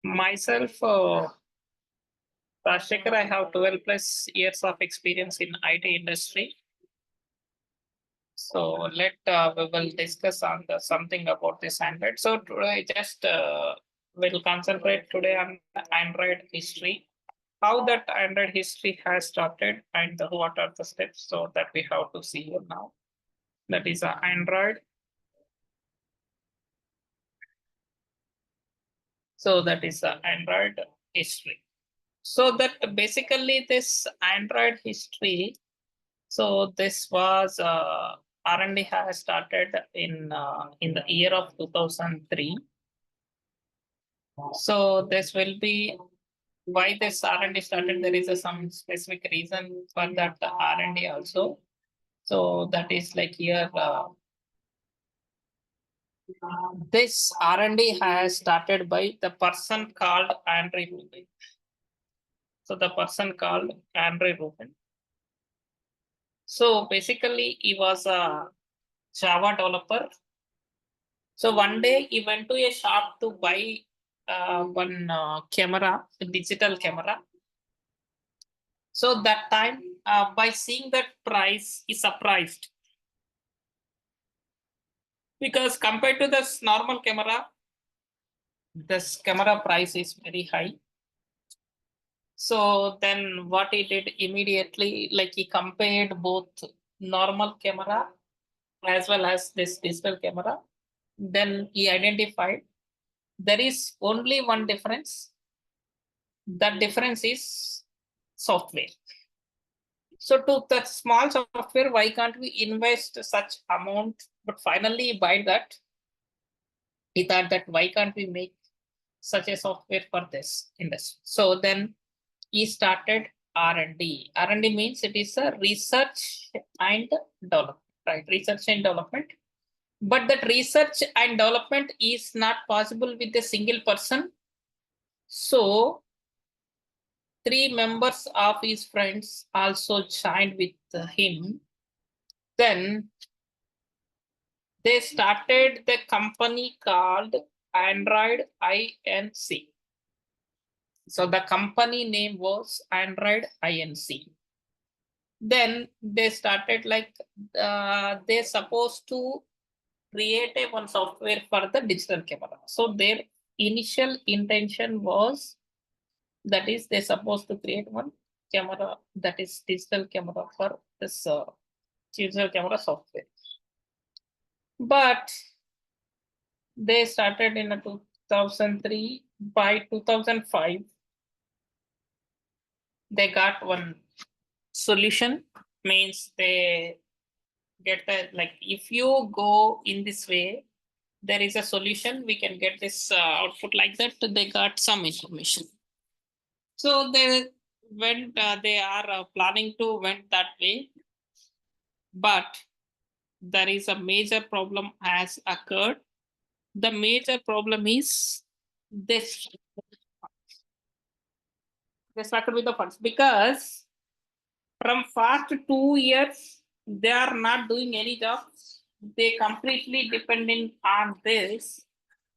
Myself, Rajsekhar, I have 12 plus years of experience in IT industry. So we will discuss on something about this Android. So today just will concentrate today on Android history, how that Android history has started, and what are the steps so that we have to see here now. That is Android. So that is Android history. So that basically this Android history. So this was R&D has started in the year of 2003. So this will be why this R&D started. There is some specific reason for that R&D also. So that is like here. This R&D has started by the person called Andre Rubin. So the person called Andre Rubin. So basically, he was a Java developer. So one day he went to a shop to buy one camera, a digital camera. So that time, by seeing that price, he surprised because compared to this normal camera, this camera price is very high. So then what he did immediately, like he compared both normal camera as well as this digital camera. Then he identified there is only one difference. That difference is software. So to that small software, why can't we invest such amount? But finally buy that. He thought that why can't we make such a software for this industry? So then he started R&D. R&D means it is a research and development, right? Research and development. But that research and development is not possible with a single person. So 3 members of his friends also joined with him. Then they started the company called Android Inc. So the company name was Android Inc. Then they started like they're supposed to create a one software for the digital camera. So their initial intention was that is they're supposed to create one camera that is digital camera for this digital camera software. But they started in 2003. By 2005, they got one solution. Means they get the like if you go in this way, there is a solution. We can get this output like that. They got some information. So they went. They are planning to went that way, but there is a major problem has occurred. The major problem is this. They started with the funds because from past 2 years they are not doing any jobs. They completely dependent on this.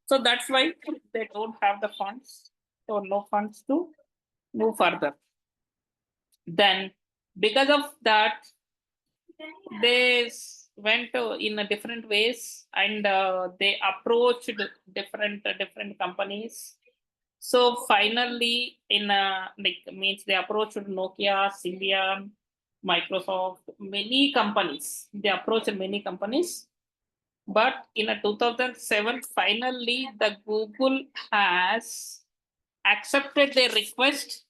So that's why they don't have the funds or no funds to move further. Then because of that, they went in a different ways and they approached different companies. So finally, in like means they approached Nokia, Symbian, Microsoft, many companies. They approached many companies, but in 2007, finally the Google has accepted their request,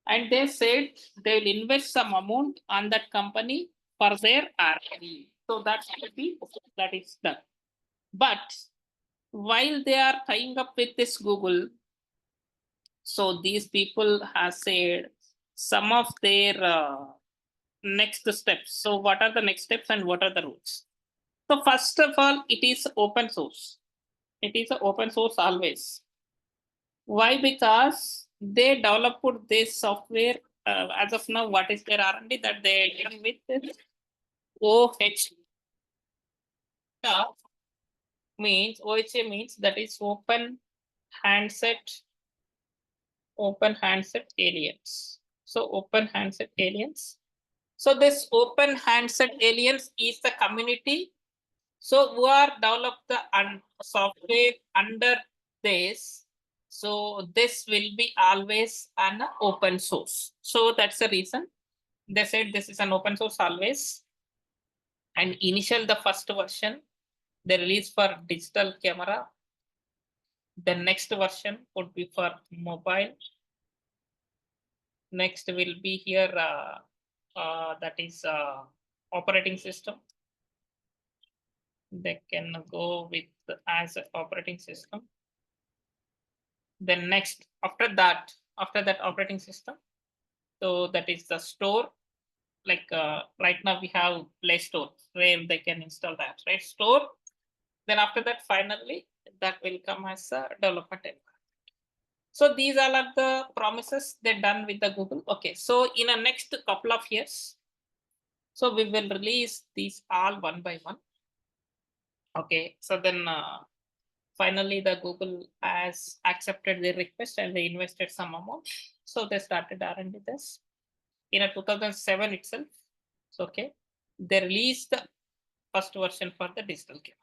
and they said they will invest some amount on that company for their R&D. So that should be that is done. But while they are tying up with this Google, so these people have said some of their next steps. So what are the next steps and what are the rules? So first of all, it is open source. It is open source always. Why? Because they developed this software. As of now, what is their R&D that they are dealing with this? OCJA means OCJA means that is open handset open handset aliens. So open handset aliens. So this open handset aliens is the community. So who are developed the software under this. So this will be always an open source. So that's the reason they said this is an open source always. And initial the first version they release for digital camera. The next version would be for mobile. Next will be here that is operating system. They can go with as an operating system. Then next after that operating system, so that is the store. Like right now we have Play Store where they can install that, right? Store. Then after that, finally, that will come as a development environment. So these all are the promises they done with the Google. Okay, so in the next couple of years, so we will release these all one by one. Okay, so then finally the Google has accepted the request and they invested some amount. So they started R&D this. In a 2007 itself, so okay, they released the first version for the digital camera.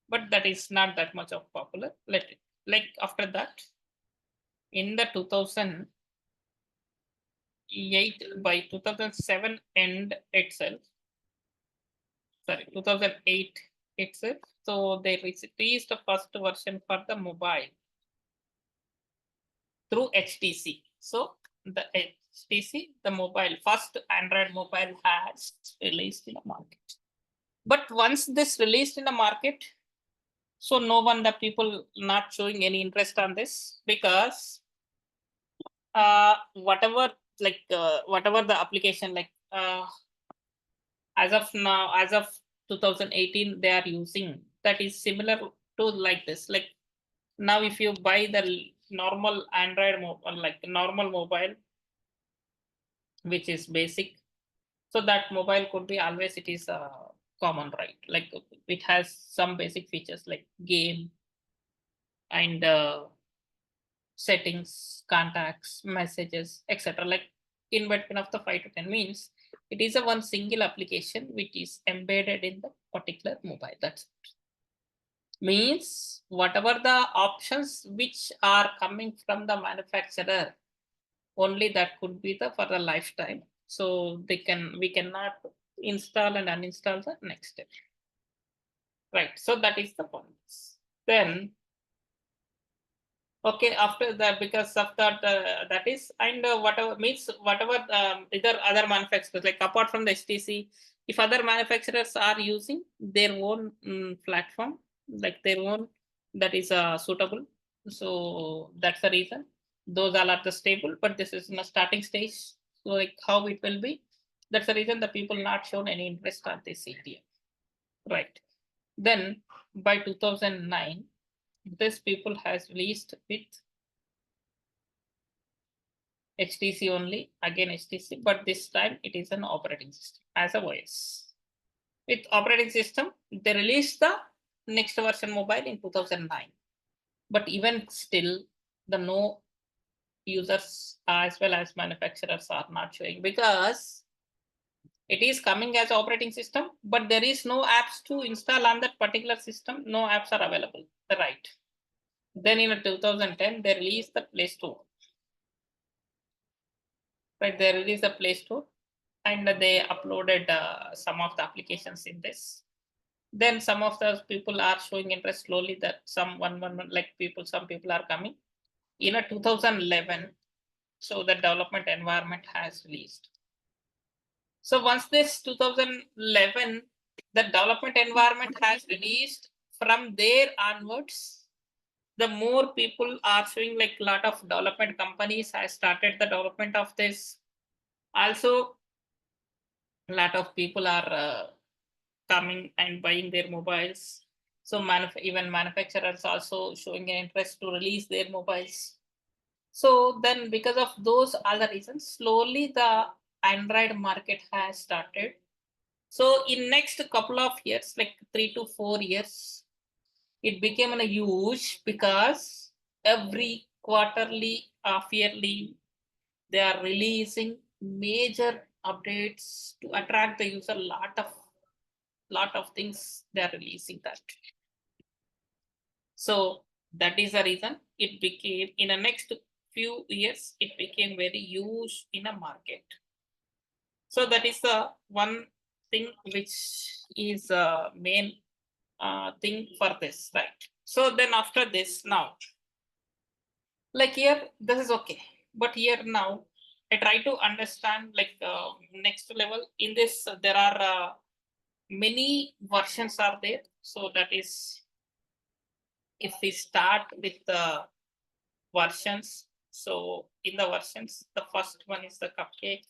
But that is not that much of popular. Like after that, in the 2008, by 2007 end itself, sorry, 2008 itself, so they released the first version for the mobile through HTC. So the HTC, the mobile, first Android mobile has released in the market. But once this released in the market, so no one, the people not showing any interest on this, because whatever the application, like as of now, as of 2018, they are using, that is similar to like this. Like now, if you buy the normal Android mobile, like normal mobile, which is basic, so that mobile could be always, it is common, right? Like it has some basic features like game and settings, contacts, messages, etc. Like in between of the 5 to 10 means it is a one single application which is embedded in the particular mobile. That's it. Means whatever the options which are coming from the manufacturer, only that could be the for the lifetime. So we cannot install and uninstall the next step. Right. So that is the point. Then okay, after that, because of that, that is, and whatever means whatever either other manufacturers, like apart from the HTC, if other manufacturers are using their own platform, like their own, that is suitable. So that's the reason those all are the stable, but this is in a starting stage. So like how it will be, that's the reason the people not shown any interest on this area, right? Then by 2009. This people has released with HTC only, again HTC, but this time it is an operating system as a OS. With operating system, they released the next version mobile in 2009. But even still, the no users as well as manufacturers are not showing, because it is coming as operating system, but there is no apps to install on that particular system. No apps are available, right? Then in 2010, they released the Play Store. Right, they released the Play Store and they uploaded some of the applications in this. Then some of those people are showing interest slowly, that some some people are coming. In 2011, so the development environment has released. So once this 2011, the development environment has released, from there onwards, the more people are showing, like a lot of development companies has started the development of this. Also, a lot of people are coming and buying their mobiles. So even manufacturers also showing an interest to release their mobiles. So then because of those other reasons, slowly the Android market has started. So in next couple of years, like 3 to 4 years, it became a huge, because every quarterly, half-yearly, they are releasing major updates to attract the user. Lot of things they are releasing that. So that is the reason it became, in the next few years, it became very huge in a market. So that is the one thing which is a main thing for this, right? So then after this, now, like here, this is okay. But here now, I try to understand like next level in this, there are many versions are there. So that is, if we start with the versions, so in the versions, the first one is the cupcake,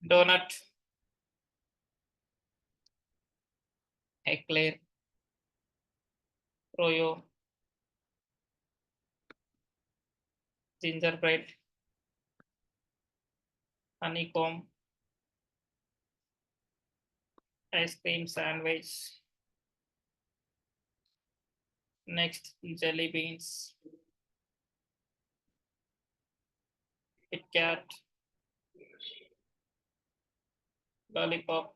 donut, eclair, froyo, gingerbread, honeycomb, ice cream sandwich, next jelly beans, Kit Kat, lollipop,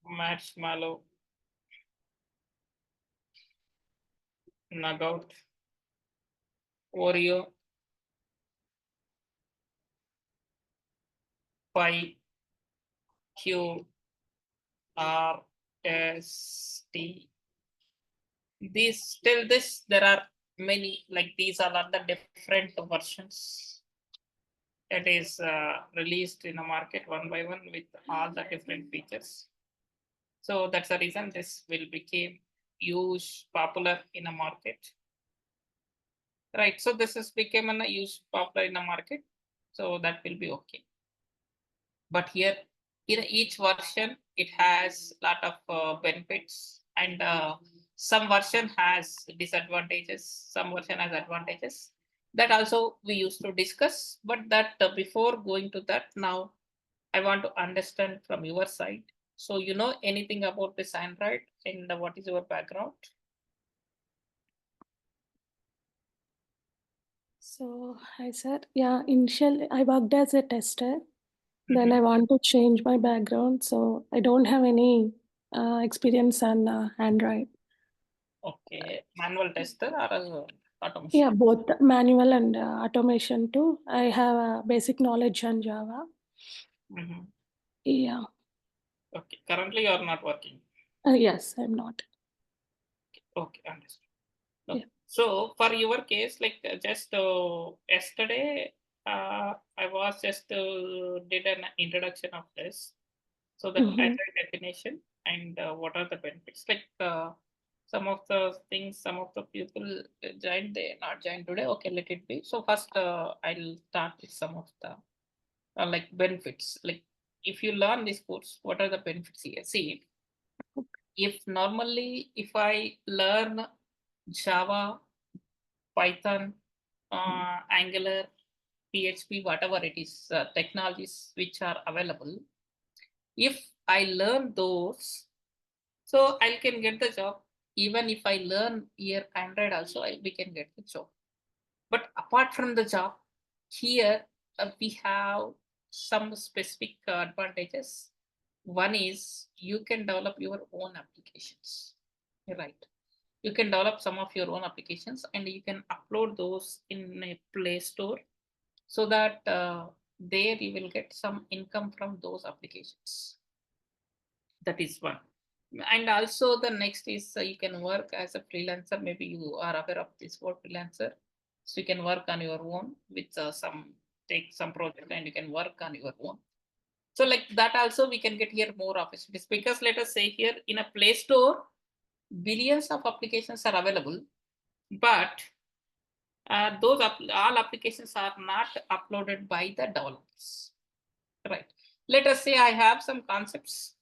marshmallow, nugget, Oreo, pie, Q, R, S, T. These till this there are many, like these are the different versions that is released in the market one by one with all the different features. So that's the reason this will become huge popular in a market. Right, so this has become a huge popular in the market. So that will be okay. But here in each version, it has a lot of benefits, and some version has disadvantages, some version has advantages. That also we used to discuss, but that before going to that, now I want to understand from your side. So you know anything about this Android, and what is your background? So I said, yeah, initially I worked as a tester. Then I want to change my background. So I don't have any experience on Android. Okay, manual tester or automation? Yeah, both manual and automation too. I have a basic knowledge on Java. Yeah. Okay, currently you are not working. Yes, I'm not. Okay, understood. Okay. Yeah. So for your case, like just yesterday, I was just did an introduction of this. So the Android definition and what are the benefits? Like some of the things, some of the people joined, they not joined today. Okay, let it be. So first, I'll start with some of the like benefits. Like if you learn this course, what are the benefits here? See, if normally if I learn Java, Python, Angular, PHP, whatever it is, technologies which are available, if I learn those, so I can get the job. Even if I learn here Android also, we can get the job. But apart from the job, here we have some specific advantages. One is you can develop your own applications, right? You can develop some of your own applications and you can upload those in a Play Store, so that there you will get some income from those applications. That is one. And also the next is you can work as a freelancer. Maybe you are aware of this word freelancer. So you can work on your own with take some project and you can work on your own. So like that also we can get here more opportunities, because let us say here in a Play Store, billions of applications are available, but all applications are not uploaded by the developers, right? Let us say I have some concepts,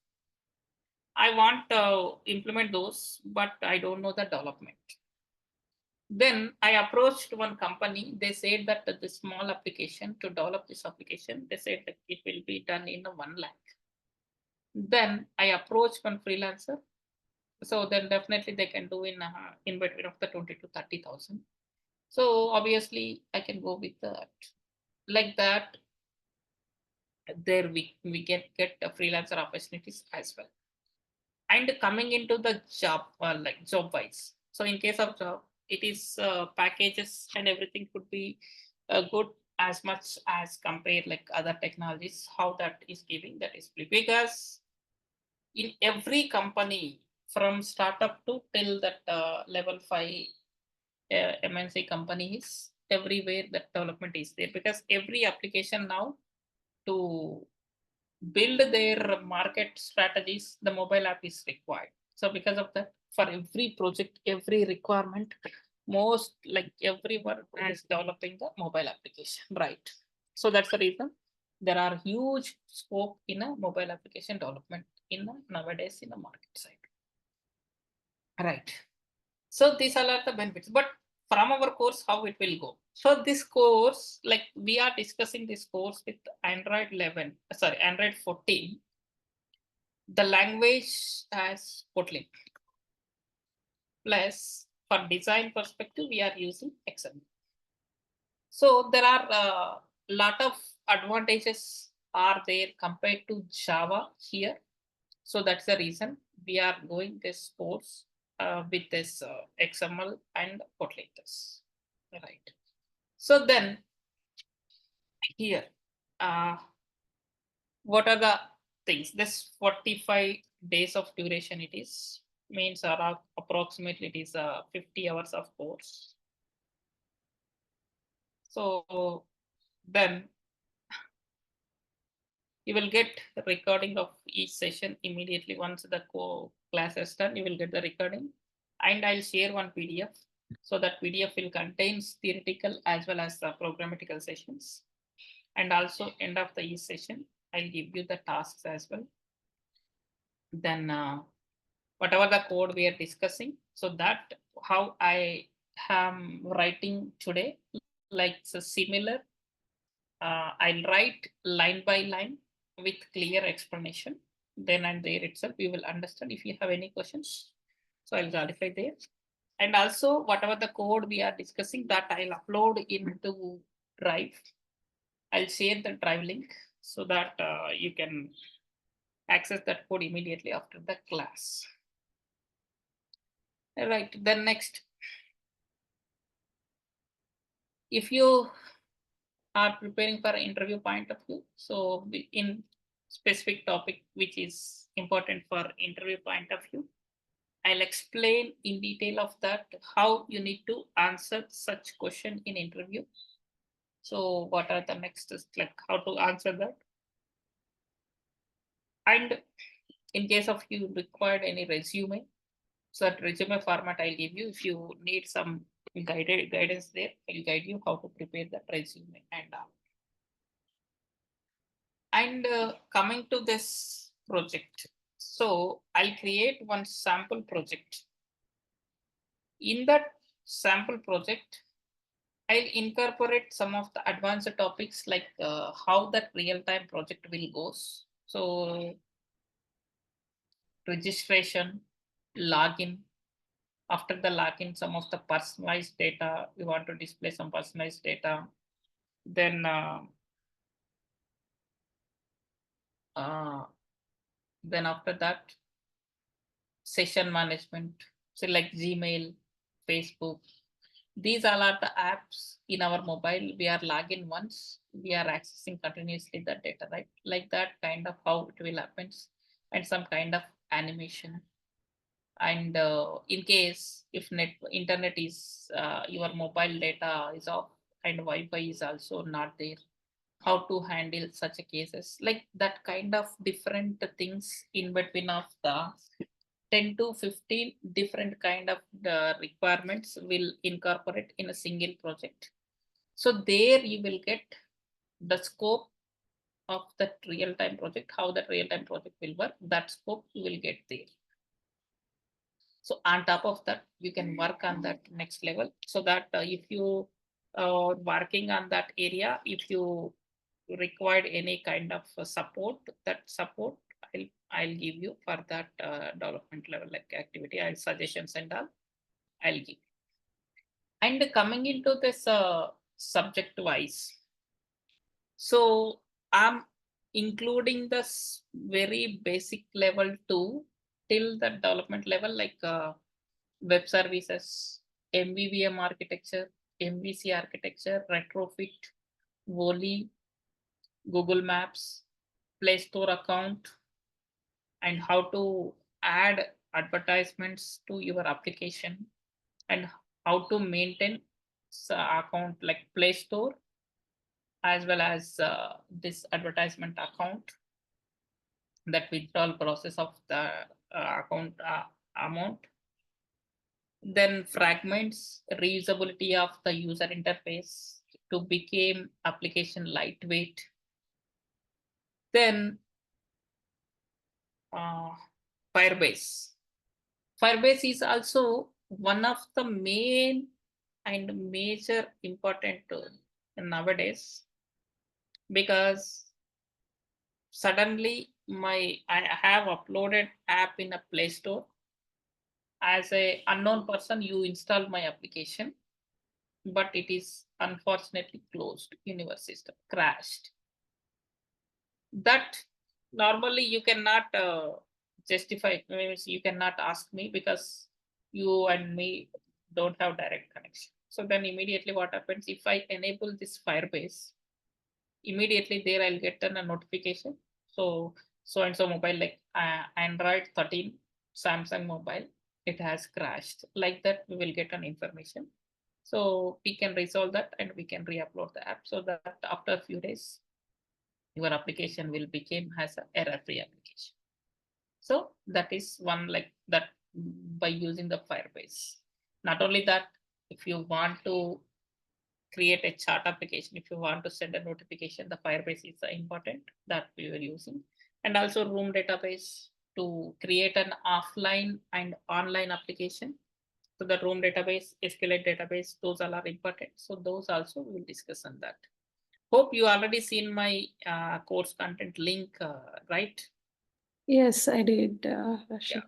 I want to implement those, but I don't know the development. Then I approached one company. They said that the small application, to develop this application, they said that it will be done in 1 lakh. Then I approached one freelancer. So then definitely they can do in between of the 20 to 30,000. So obviously I can go with that. Like that, there we can get freelancer opportunities as well. And coming into the job, like job wise. So in case of job, it is packages and everything could be good as much as compared like other technologies, how that is giving that is because in every company from startup to till that level 5 MNC companies, everywhere that development is there because every application now to build their market strategies, the mobile app is required. So because of that, for every project, every requirement, most like everyone is developing the mobile application, right? So that's the reason there are huge scope in a mobile application development in nowadays in the market side, right? So these all are the benefits, but from our course, how it will go. So this course, like we are discussing this course with Android 11, sorry, Android 14. The language as Kotlin. Plus, for design perspective, we are using XML. So there are a lot of advantages are there compared to Java here. So that's the reason we are going this course with this XML and Kotlin. Right. So then here, what are the things? This 45 days of duration it is means around approximately it is 50 hours of course. So then you will get the recording of each session immediately once the class is done. You will get the recording, and I'll share one PDF. So that PDF will contains theoretical as well as the programmatical sessions, and also end of the each session, I'll give you the tasks as well. Then whatever the code we are discussing, so that how I am writing today, like so similar, I'll write line by line with clear explanation. Then and there itself, you will understand. If you have any questions, so I'll clarify there. And also whatever the code we are discussing, that I'll upload into Drive. I'll share the Drive link so that you can access that code immediately after the class. All right, then next, if you are preparing for interview point of view, so in specific topic which is important for interview point of view, I'll explain in detail of that how you need to answer such question in interview. So what are the next like how to answer that, and in case of you required any resume, so that resume format I'll give you. If you need some guidance there, I'll guide you how to prepare that resume and all. And coming to this project, so I'll create one sample project. In that sample project, I'll incorporate some of the advanced topics like how that real-time project will goes. So registration, login. After the login, some of the personalized data, we want to display some personalized data. Then after that, session management, so like Gmail, Facebook. These all are the apps in our mobile. We are logging once, we are accessing continuously the data, right? Like that kind of how it will happen, and some kind of animation. And in case if internet is your mobile data is off and Wi-Fi is also not there, how to handle such a cases, like that kind of different things in between of the 10 to 15 different kind of requirements will incorporate in a single project. So there you will get the scope of that real-time project, how that real-time project will work, that scope you will get there. So on top of that, you can work on that next level, so that if you are working on that area, if you required any kind of support, that support I'll give you for that development level like activity and suggestions and all. I'll give. And coming into this subject wise, so I'm including this very basic level too till the development level like web services, MVVM architecture, MVC architecture, retrofit, Volley, Google Maps, Play Store account, and how to add advertisements to your application and how to maintain account like Play Store as well as this advertisement account, that withdrawal process of the account amount, then fragments, reusability of the user interface to become application lightweight, then Firebase. Firebase is also one of the main and major important tool nowadays, because suddenly I have uploaded app in a Play Store. As a unknown person, you install my application, but it is unfortunately closed in your system, crashed. That normally you cannot justify, you cannot ask me because you and me don't have direct connection. So then immediately what happens, if I enable this Firebase, immediately there I'll get a notification. So and so mobile like Android 13 Samsung mobile, it has crashed. Like that we will get an information. So we can resolve that and we can re-upload the app so that after a few days your application will become has an error-free application. So that is one like that by using the Firebase. Not only that, if you want to create a chat application, if you want to send a notification, the Firebase is important that we were using. And also room database to create an offline and online application. So the room database, SQLite database, those all are important. So those also we will discuss on that. Hope you already seen my course content link, right? Yes, I did, Rashid.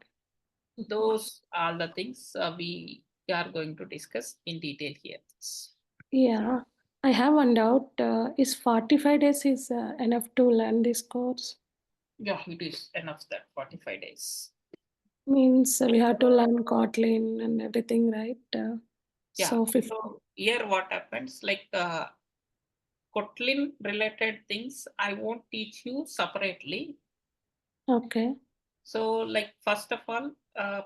Yeah. Those are the things we are going to discuss in detail here. Yeah, I have one doubt. Is 45 days is enough to learn this course? Yeah, it is enough that 45 days. Means we have to learn Kotlin and everything, right? Yeah. So here what happens, like Kotlin related things, I won't teach you separately. Okay. So like first of all,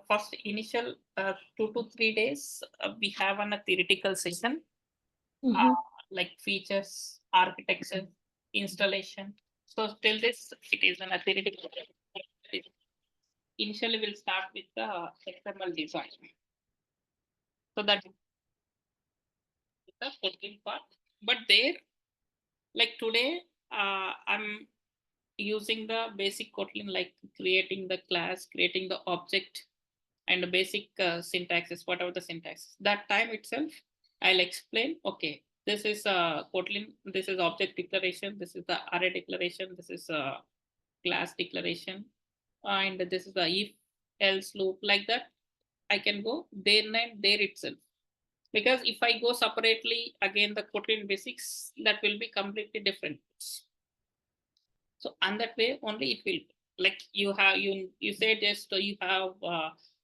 first initial 2 to 3 days, we have a theoretical session, like features, architecture, installation. So till this, it is a theoretical. Initially, we'll start with the XML design. So that is the Kotlin part. But there, like today, I'm using the basic Kotlin, like creating the class, creating the object, and the basic syntaxes, whatever the syntax. That time itself, I'll explain, okay, this is Kotlin, this is object declaration, this is the array declaration, this is a class declaration, and this is the if else loop. Like that, I can go there and there itself. Because if I go separately, again, the Kotlin basics, that will be completely different. So and that way only it will, like you have, you say just you have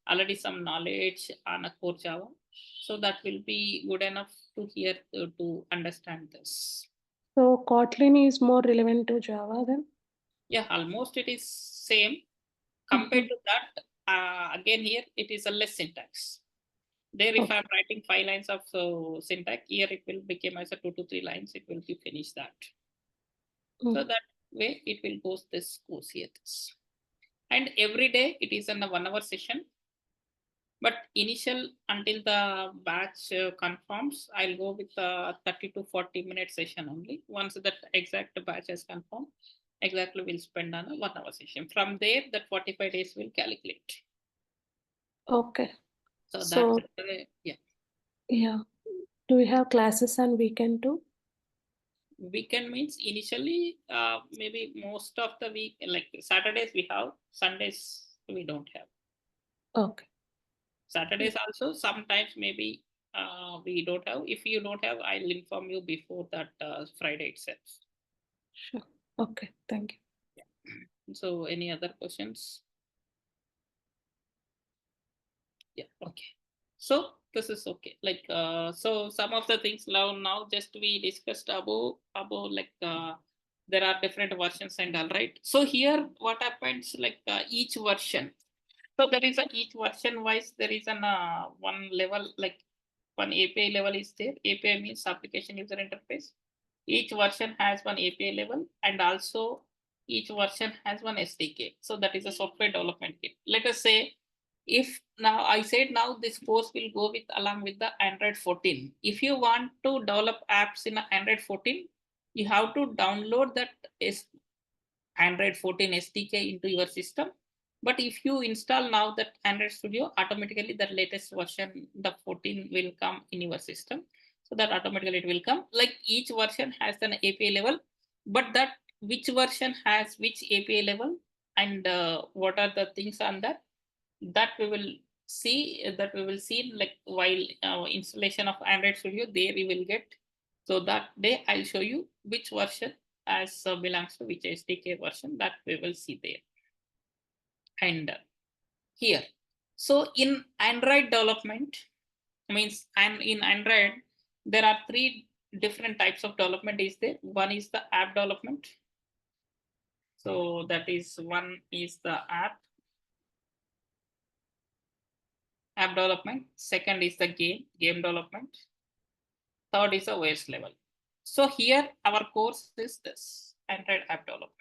already some knowledge on a CoreJava. So that will be good enough to hear to understand this. So Kotlin is more relevant to Java then? Yeah, almost it is same. Compared to that, again here it is a less syntax. There, if I'm writing 5 lines of syntax, here it will become as a 2 to 3 lines. It will be finished that. So that way it will go this course here. And every day it is in a 1 hour session. But initial until the batch confirms, I'll go with a 30 to 40-minute session only. Once that exact batch is confirmed, exactly we'll spend on a 1 hour session. From there, that 45 days will calculate. Okay. So that's, yeah. Yeah. Do we have classes on weekend too? Weekend means initially, maybe most of the week, like Saturdays we have, Sundays we don't have. Okay. Saturdays also sometimes maybe we don't have. If you don't have, I'll inform you before that Friday itself. Sure. Okay. Thank you. So any other questions? Yeah. Okay. So this is okay. Like so some of the things now just we discussed about like there are different versions and all, right? So here what happens, like each version. So there is a each version wise there is an one level, like one API level is there. API means application user interface. Each version has one API level, and also each version has one SDK. So that is a software development kit. Let us say if now I said now this course will go with along with the Android 14. If you want to develop apps in Android 14, you have to download that Android 14 SDK into your system. But if you install now that Android Studio, automatically the latest version, the 14 will come in your system. So that automatically it will come. Like each version has an API level, but that which version has which API level and what are the things on that we will see, like while installation of Android Studio, there we will get. So that day I'll show you which version as belongs to which SDK version, that we will see there. And here, so in Android development means, and in Android there are three different types of development is there. One is the app development. So that is one is the app development. Second is the game development. Third is the OS level. So here our course is this Android app development.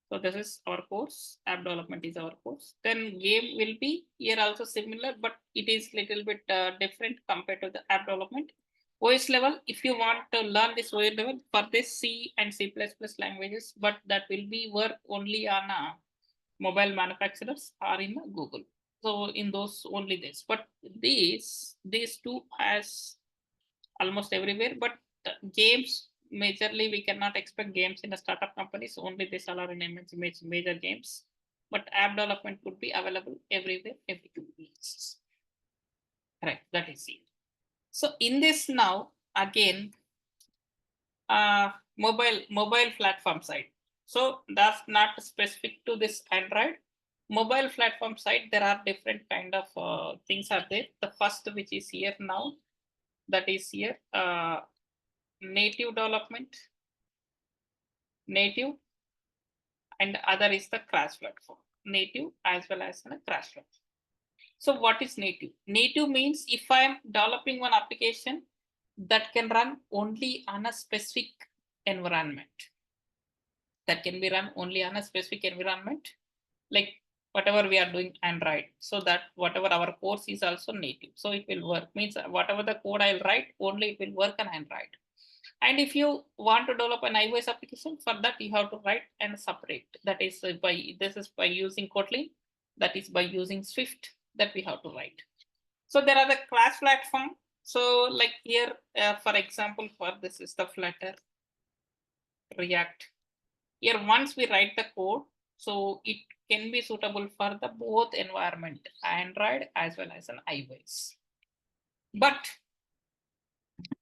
So this is our course, app development is our course. Then game will be here also similar, but it is little bit different compared to the app development. OS level, if you want to learn this OS level, for this C and C++ languages, but that will be work only on mobile manufacturers or in Google. So in those only this, but these two has almost everywhere, but games majorly we cannot expect games in a startup companies, only this are in major games, but app development could be available everywhere every 2 weeks. Right, that is it. So in this now again mobile platform side. So that's not specific to this Android. Mobile platform side, there are different kind of things are there. The first which is here now, that is here native development, native, and other is the crash platform, native as well as a crash platform. So what is native? Native means if I am developing one application that can run only on a specific environment, that can be run only on a specific environment, like whatever we are doing Android, so that whatever our course is also native. So it will work, means whatever the code I'll write, only it will work on Android. And if you want to develop an iOS application, for that you have to write and separate. That is by using Kotlin, that is by using Swift, that we have to write. So there are the class platform. So like here, for example, for this is the Flutter, React. Here once we write the code, so it can be suitable for the both environment, Android as well as an iOS. But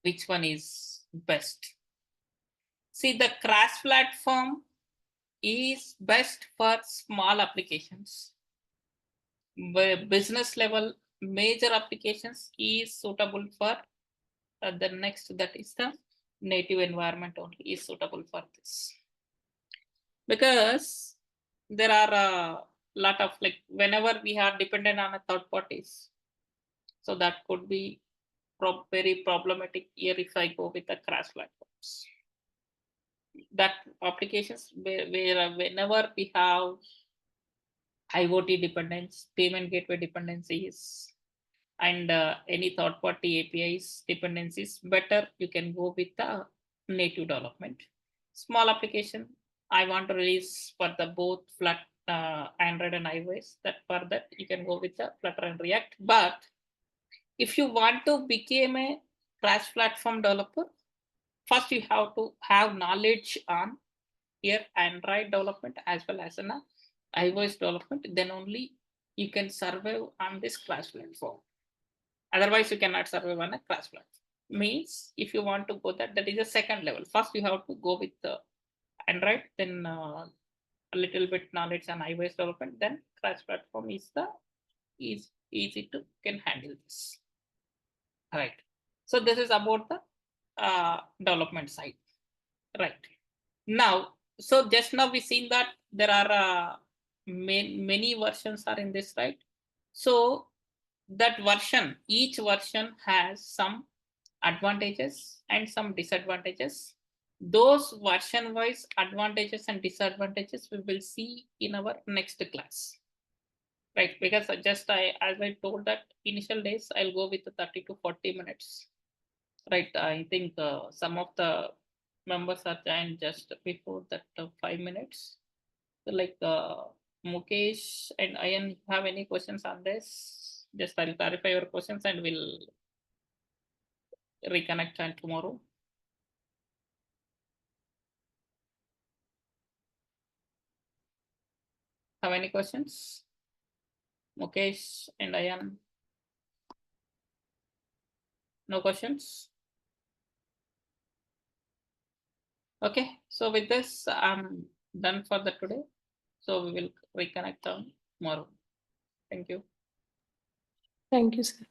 which one is best? See, the crash platform is best for small applications. Business level major applications is suitable for the next, that is the native environment only is suitable for this. Because there are a lot of, like whenever we are dependent on a third parties, so that could be very problematic here if I go with the crash platforms. That applications where whenever we have IoT dependence, payment gateway dependencies, and any third-party APIs dependencies, better you can go with the native development. Small application, I want to release for the both Android and iOS. That for that you can go with the Flutter and React. But if you want to become a crash platform developer, first you have to have knowledge on here Android development as well as an iOS development. Then only you can survive on this class platform. Otherwise, you cannot survive on a class platform. Means if you want to go that is a second level. First, you have to go with the Android, then a little bit knowledge on iOS development, then class platform is the easy to can handle this. Right. So this is about the development side. Right. Now, so just now we seen that there are many versions are in this, right? So that version, each version has some advantages and some disadvantages. Those version wise advantages and disadvantages we will see in our next class. Right, because as I told that initial days, I'll go with the 30 to 40 minutes. Right, I think some of the members are joined just before that 5 minutes. So like Mukesh and Ayan, have any questions on this? Just I'll clarify your questions and we'll reconnect on tomorrow. Have any questions? Mukesh and Ayan? No questions? Okay, so with this, I'm done for the today. So we will reconnect on tomorrow. Thank you. Thank you, sir.